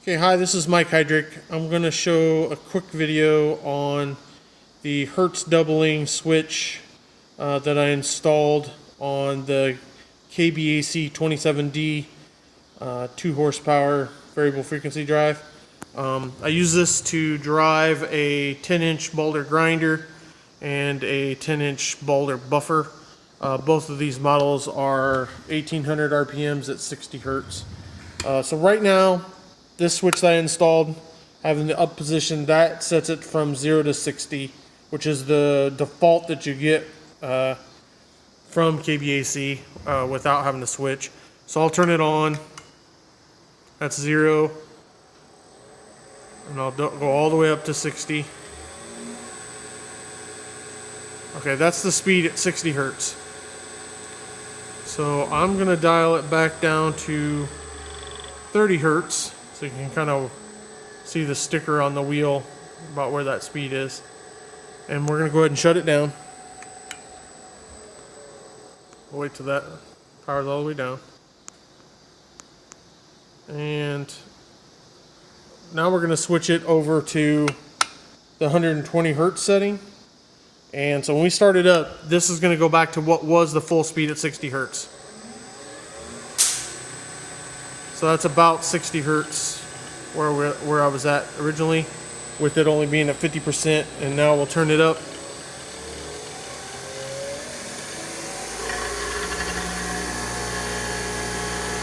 Okay, hi, this is Mike Heydrich. I'm going to show a quick video on the Hertz doubling switch that I installed on the KBAC-27D 2 horsepower variable frequency drive. I use this to drive a 10-inch Boulder grinder and a 10-inch Boulder buffer. Both of these models are 1800 RPMs at 60 Hertz. So right now, this switch that I installed, having the up position, that sets it from 0 to 60, which is the default that you get from KBAC without having to switch. So I'll turn it on. That's 0. And I'll go all the way up to 60. Okay, that's the speed at 60 Hertz. So I'm going to dial it back down to 30 Hertz. So you can kind of see the sticker on the wheel about where that speed is. And we're going to go ahead and shut it down. We'll wait till that powers all the way down. And now we're going to switch it over to the 120 Hertz setting. And so when we start it up, this is going to go back to what was the full speed at 60 Hertz. So that's about 60 Hertz where I was at originally, with it only being at 50%, and now we'll turn it up.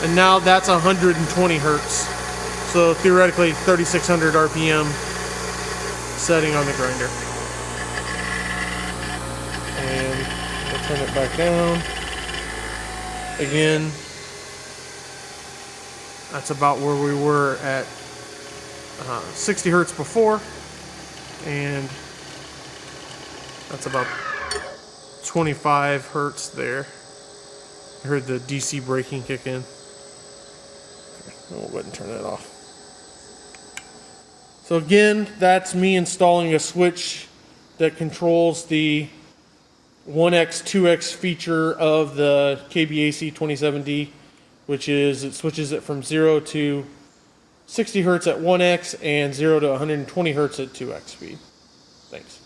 And now that's 120 Hertz. So theoretically 3600 RPM setting on the grinder. And we'll turn it back down. Again, that's about where we were at 60 Hertz before, and that's about 25 Hertz there. I heard the DC braking kick in. Okay, we'll go ahead and turn that off. So again, that's me installing a switch that controls the 1x, 2x feature of the KBAC-27D, which is it switches it from 0 to 60 Hertz at 1x and 0 to 120 Hertz at 2x speed. Thanks.